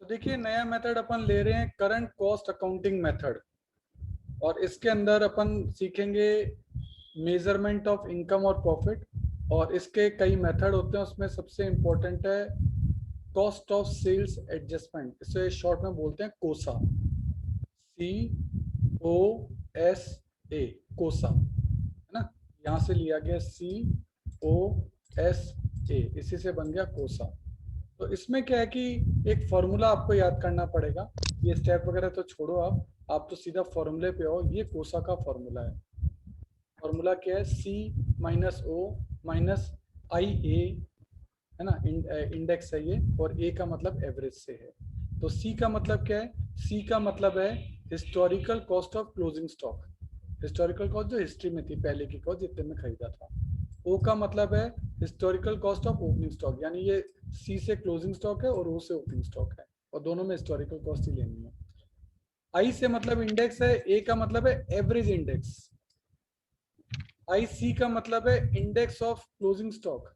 तो देखिए नया मेथड अपन ले रहे हैं करंट कॉस्ट अकाउंटिंग मेथड, और इसके अंदर अपन सीखेंगे मेजरमेंट ऑफ इनकम और प्रॉफिट। और इसके कई मेथड होते हैं, उसमें सबसे इम्पोर्टेंट है कॉस्ट ऑफ सेल्स एडजस्टमेंट, इसे शॉर्ट में बोलते हैं कोसा। COSA, कोसा, है ना। यहाँ से लिया गया COSA, इसी से बन गया कोसा। तो इसमें क्या है कि एक फॉर्मूला आपको याद करना पड़ेगा। ये स्टेप वगैरह तो छोड़ो, आप तो सीधा फॉर्मूले पे आओ। ये कोसा का फॉर्मूला है। फॉर्मूला क्या है? C-O-IA, है ना। इंडेक्स है ये, और ए का मतलब एवरेज से है। तो सी का मतलब क्या है? सी का मतलब है historical cost of closing stock. Historical cost जो हिस्ट्री में थी, पहले की कॉस्ट जितने में खरीदा था। ओ का मतलब है historical cost of opening stock, यानी ये सी से क्लोजिंग स्टॉक है और ओ से ओपनिंग स्टॉक है, और दोनों में हिस्टोरिकल कॉस्ट ही लेनी है। आई से मतलब इंडेक्स है, ए का मतलब है एवरेज इंडेक्स। आई सी का मतलब है इंडेक्स ऑफ क्लोजिंग स्टॉक,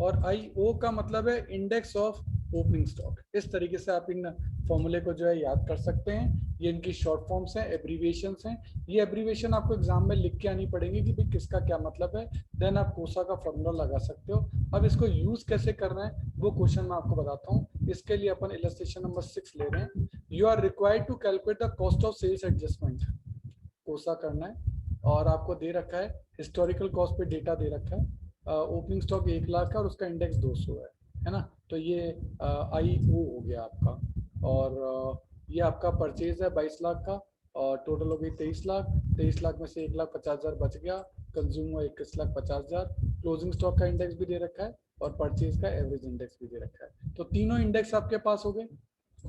और आई ओ का मतलब है इंडेक्स ऑफ ओपनिंग स्टॉक। इस तरीके से आप इन फॉर्मूले को जो है याद कर सकते हैं। ये इनकी शॉर्ट फॉर्म्स हैं, एब्रीविएशंस हैं। ये एब्रीविएशन आपको एग्जाम में लिख के आनी पड़ेगी कि भाई किसका क्या मतलब है, देन आप कोसा का फॉर्मूला लगा सकते हो। अब इसको यूज कैसे करना है वो क्वेश्चन मैं आपको बताता हूँ। इसके लिए अपन इलस्ट्रेशन नंबर 6 ले रहे हैं। You are required to calculate the cost of sales adjustment, कोसा करना है। और आपको दे रखा है हिस्टोरिकल कॉस्ट पे डेटा दे रखा है। ओपनिंग स्टॉक 1 लाख का और उसका इंडेक्स 200 है ना। तो ये IO हो गया आपका। और ये आपका परचेज है 22 लाख का, और टोटल हो गई 23 लाख। 23 लाख में से 1,50,000 बच गया, कंज्यूम हुआ 21,50,000। क्लोजिंग स्टॉक का इंडेक्स भी दे रखा है और परचेज का एवरेज इंडेक्स भी दे रखा है। तो तीनों इंडेक्स आपके पास हो गए।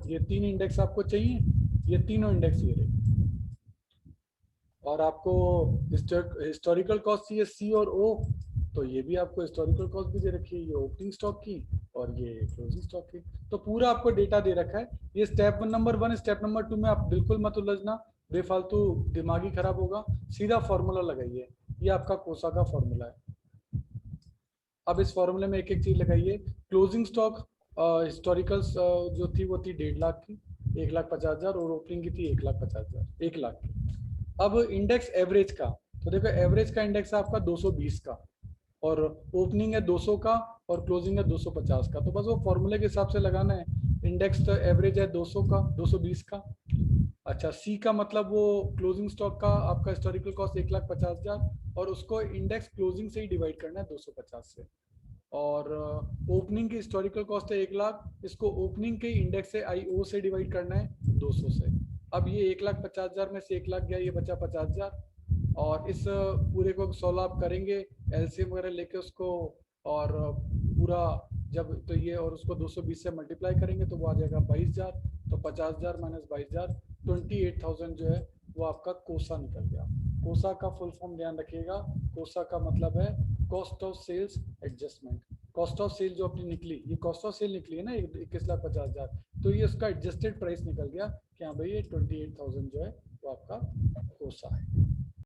ये 3 इंडेक्स आपको चाहिए, ये तीनों इंडेक्स ये रहे। और आपको हिस्टोरिकल कॉस्ट चाहिए सी और ओ, तो ये भी आपको हिस्टोरिकल कॉस्ट भी दे रखी है, ये ओपनिंग स्टॉक की और ये क्लोजिंग स्टॉक की। तो पूरा आपको डेटा दे रखा है। ये स्टेप नंबर 1। स्टेप नंबर 2 में आप बिल्कुल मत उलझना, बेफालतू दिमागी खराब होगा। सीधा फॉर्मूला लगाइए, ये आपका कोसा का फॉर्मूला है। अब इस फॉर्मूले में एक एक चीज लगाइए। क्लोजिंग स्टॉक हिस्टोरिकल जो थी वो थी 1.5 लाख की, 1,50,000, और ओपनिंग की थी 1,50,000, 1 लाख की। अब इंडेक्स एवरेज का, तो देखो एवरेज का इंडेक्स है आपका 220 का, और ओपनिंग है 200 का, और क्लोजिंग है 250 का। तो बस वो फॉर्मूले के हिसाब से लगाना है। इंडेक्स तो एवरेज है 200 का, 220 का। अच्छा, सी का मतलब वो क्लोजिंग स्टॉक का आपका हिस्टोरिकल कॉस्ट 1,50,000, और उसको इंडेक्स क्लोजिंग से ही डिवाइड करना है 250 से। और ओपनिंग की हिस्टोरिकल कॉस्ट है 1 लाख, इसको ओपनिंग के इंडेक्स से IO से डिवाइड करना है 200 से। अब ये 1,50,000 में से 1 लाख गया, ये बचा 50,000। और इस पूरे को 16 आप करेंगे एलसीएम वगैरह लेके उसको, और पूरा जब तो ये और उसको 220 से मल्टीप्लाई करेंगे तो वो आ जाएगा 22,000। तो 50,000 माइनस 22,000, 28,000 जो है वो आपका कोसा निकल गया। कोसा का फुल फॉर्म ध्यान रखिएगा। कोसा का मतलब है cost of sales adjustment. Cost of sale जो अपनी निकली, ये कॉस्ट ऑफ सेल निकली है ना 21,50,000, तो ये उसका एडजस्टेड प्राइस निकल गया कि हाँ भाई ये 28,000 जो है वो आपका कोसा है।